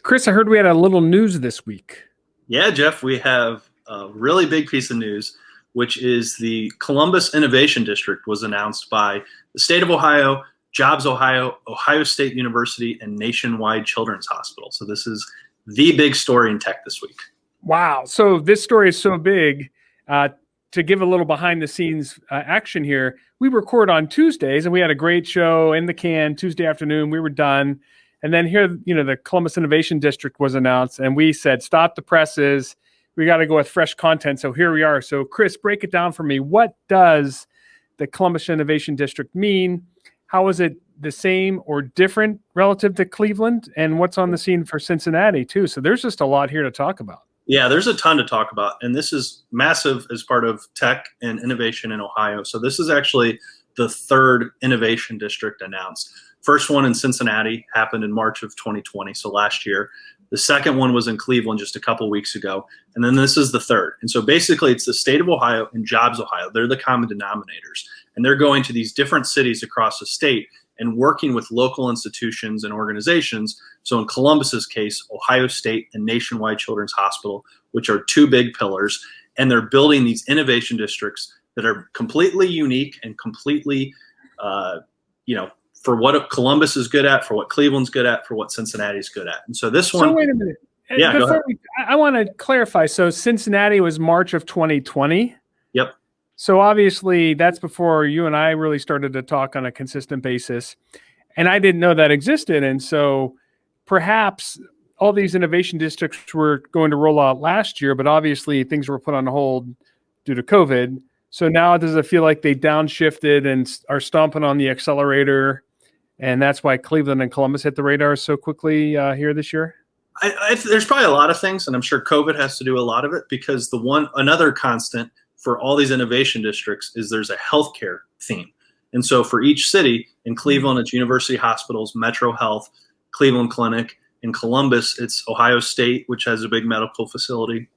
Chris, I heard we had a little news this week. Yeah, Jeff, we have a really big piece of news, which is the Columbus Innovation District was announced by the state of Ohio, Jobs Ohio, Ohio State University, and Nationwide Children's Hospital. So this is the big story in tech this week. Wow. So this story is so big. To give a little behind the scenes action here, we record on Tuesdays and we had a great show in the can Tuesday afternoon. We were done. And then here, the Columbus Innovation District was announced and we said, stop the presses. We got to go with fresh content. So here we are. So Chris, break it down for me. What does the Columbus Innovation District mean? How is it the same or different relative to Cleveland? And what's on the scene for Cincinnati too? So there's just a lot here to talk about. Yeah, there's a ton to talk about. And this is massive as part of tech and innovation in Ohio. So this is actually the third innovation district announced. First one in Cincinnati happened in March of 2020, so last year. The second one was in Cleveland just a couple weeks ago. And then this is the third. And so basically it's the state of Ohio and Jobs Ohio. They're the common denominators. And they're going to these different cities across the state and working with local institutions and organizations. So in Columbus's case, Ohio State and Nationwide Children's Hospital, which are two big pillars. And they're building these innovation districts that are completely unique and completely, for what Columbus is good at, for what Cleveland's good at, for what Cincinnati's good at. And so this one. So wait a minute. Yeah, go ahead. I want to clarify. So Cincinnati was March of 2020. Yep. So obviously that's before you and I really started to talk on a consistent basis. And I didn't know that existed. And so perhaps all these innovation districts were going to roll out last year, but obviously things were put on hold due to COVID. So now does it feel like they downshifted and are stomping on the accelerator? And that's why Cleveland and Columbus hit the radar so quickly here this year? There's probably a lot of things, and I'm sure COVID has to do a lot of it, because another constant for all these innovation districts is there's a healthcare theme. And so for each city, in Cleveland, it's University Hospitals, Metro Health, Cleveland Clinic. In Columbus, it's Ohio State, which has a big medical facility,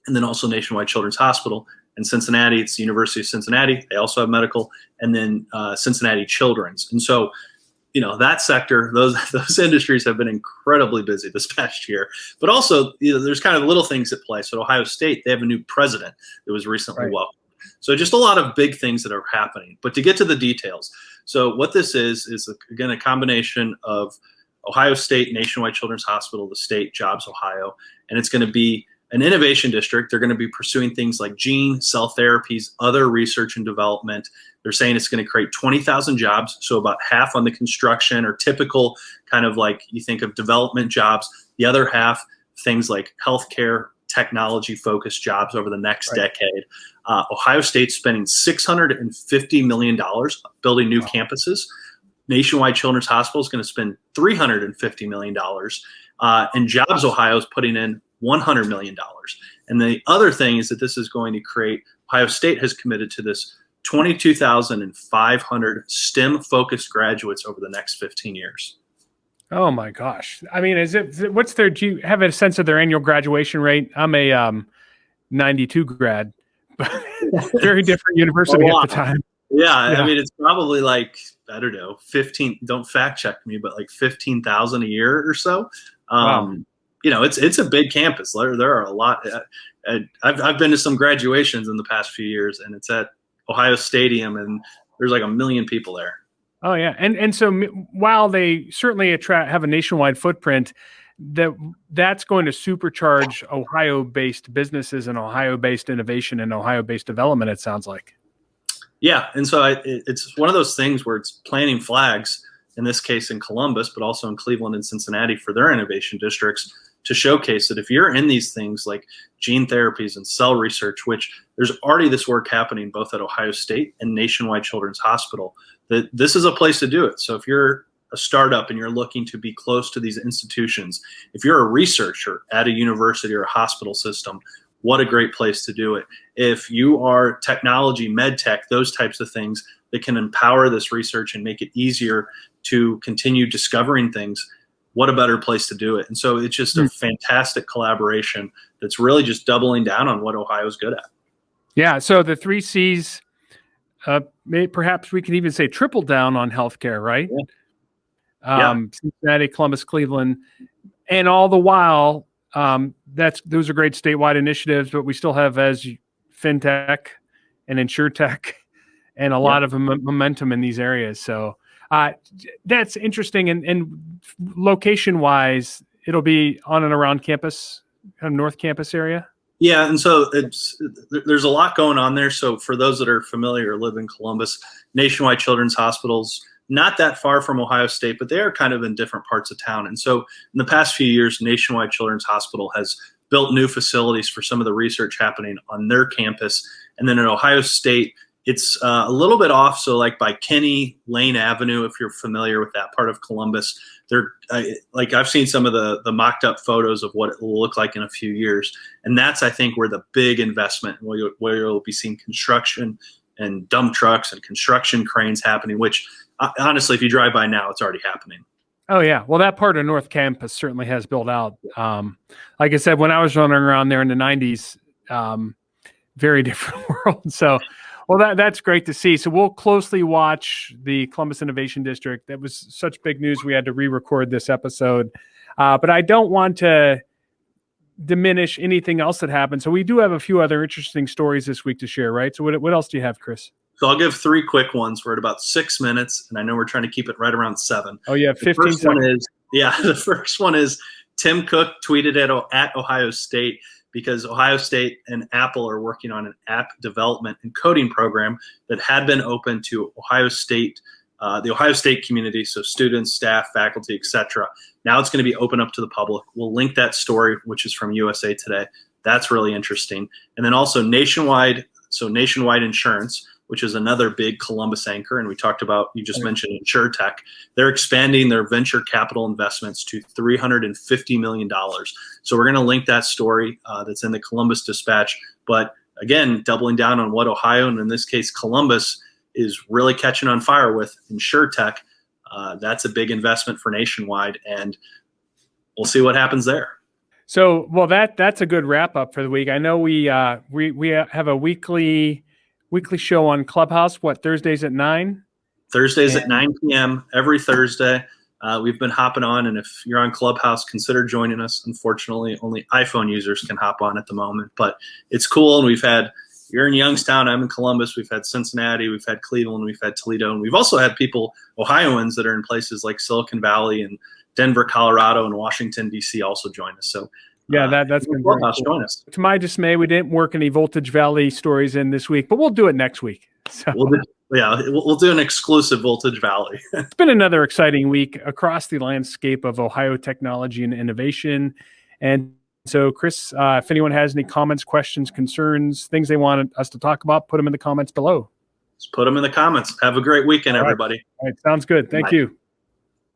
and then also Nationwide Children's Hospital. In Cincinnati, it's the University of Cincinnati. They also have medical, and then Cincinnati Children's. And so, that sector, those industries have been incredibly busy this past year. But also, there's kind of little things at play. So at Ohio State, they have a new president that was recently welcomed. So just a lot of big things that are happening. But to get to the details, so what this is again a combination of Ohio State, Nationwide Children's Hospital, the state, Jobs Ohio, and it's going to be an innovation district. They're going to be pursuing things like gene, cell therapies, other research and development. They're saying it's going to create 20,000 jobs, so about half on the construction or typical kind of like you think of development jobs. The other half, things like healthcare, technology-focused jobs over the next decade. Ohio State's spending $650 million building new campuses. Nationwide Children's Hospital is going to spend $350 million. And Jobs Ohio is putting in $100 million. And the other thing is that this is going to create, Ohio State has committed to this 22,500 STEM-focused graduates over the next 15 years. Oh my gosh. I mean, do you have a sense of their annual graduation rate? I'm a 92 grad, but very different university at the time. Yeah, I mean, it's probably like, I don't know, 15, don't fact check me, but like 15,000 a year or so. Wow. It's a big campus. There are a lot. I've been to some graduations in the past few years, and it's at Ohio Stadium, and there's like 1 million people there. Oh yeah, and so while they certainly have a nationwide footprint, that's going to supercharge Ohio-based businesses and Ohio-based innovation and Ohio-based development. It sounds like. Yeah, and so it's one of those things where it's planting flags. In this case, in Columbus, but also in Cleveland and Cincinnati for their innovation districts, to showcase that if you're in these things like gene therapies and cell research, which there's already this work happening both at Ohio State and Nationwide Children's Hospital, that this is a place to do it. So if you're a startup and you're looking to be close to these institutions, if you're a researcher at a university or a hospital system, what a great place to do it. If you are technology, med tech, those types of things that can empower this research and make it easier to continue discovering things, what a better place to do it. And so it's just a fantastic collaboration that's really just doubling down on what Ohio's good at. Yeah. So the 3 C's, perhaps we can even say triple down on healthcare, right? Yeah. Cincinnati, Columbus, Cleveland. And all the while, those are great statewide initiatives, but we still have as fintech and insurtech and a lot of momentum in these areas. So that's interesting. And location wise, it'll be on and around campus, kind of North Campus area. Yeah, and so there's a lot going on there. So for those that are familiar or live in Columbus, Nationwide Children's Hospitals, not that far from Ohio State, but they are kind of in different parts of town. And so in the past few years, Nationwide Children's Hospital has built new facilities for some of the research happening on their campus. And then at Ohio State, it's a little bit off. So like by Kenny Lane Avenue, if you're familiar with that part of Columbus, they're like I've seen some of the mocked up photos of what it will look like in a few years. And that's, I think, where the big investment, where you'll be seeing construction and dump trucks and construction cranes happening, which honestly, if you drive by now, it's already happening. Oh, yeah. Well, that part of North Campus certainly has built out. Like I said, when I was running around there in the 90s, very different world. So, well, that's great to see. So we'll closely watch the Columbus Innovation District. That was such big news. We had to re-record this episode. But I don't want to diminish anything else that happened. So we do have a few other interesting stories this week to share, right? So what else do you have, Chris? So I'll give 3 quick ones. We're at about 6 minutes, and I know we're trying to keep it right around 7. Oh, yeah, 15 seconds. The first one is Tim Cook tweeted at Ohio State because Ohio State and Apple are working on an app development and coding program that had been open to Ohio State, the Ohio State community, so students, staff, faculty, etc. Now it's going to be open up to the public. We'll link that story, which is from USA Today. That's really interesting. And then also Nationwide Insurance, which is another big Columbus anchor. And we talked about, you just mentioned InsurTech. They're expanding their venture capital investments to $350 million. So we're going to link that story that's in the Columbus Dispatch. But again, doubling down on what Ohio, and in this case, Columbus, is really catching on fire with InsurTech. That's a big investment for Nationwide, and we'll see what happens there. So, well, that's a good wrap up for the week. I know we have a weekly show on Clubhouse. What, Thursdays at 9? Thursdays at 9 p.m. every Thursday. We've been hopping on, and if you're on Clubhouse, consider joining us. Unfortunately, only iPhone users can hop on at the moment, but it's cool. And you're in Youngstown, I'm in Columbus. We've had Cincinnati, we've had Cleveland, we've had Toledo, and we've also had people, Ohioans, that are in places like Silicon Valley and Denver, Colorado, and Washington, D.C. also join us. So yeah, that's been Clubhouse. cool. Join us. To my dismay, we didn't work any Voltage Valley stories in this week, but we'll do it next week. So we'll do an exclusive Voltage Valley. It's been another exciting week across the landscape of Ohio technology and innovation. And so, Chris, if anyone has any comments, questions, concerns, things they want us to talk about, put them in the comments below. Just put them in the comments. Have a great weekend, everybody. All right. Sounds good. Thank you.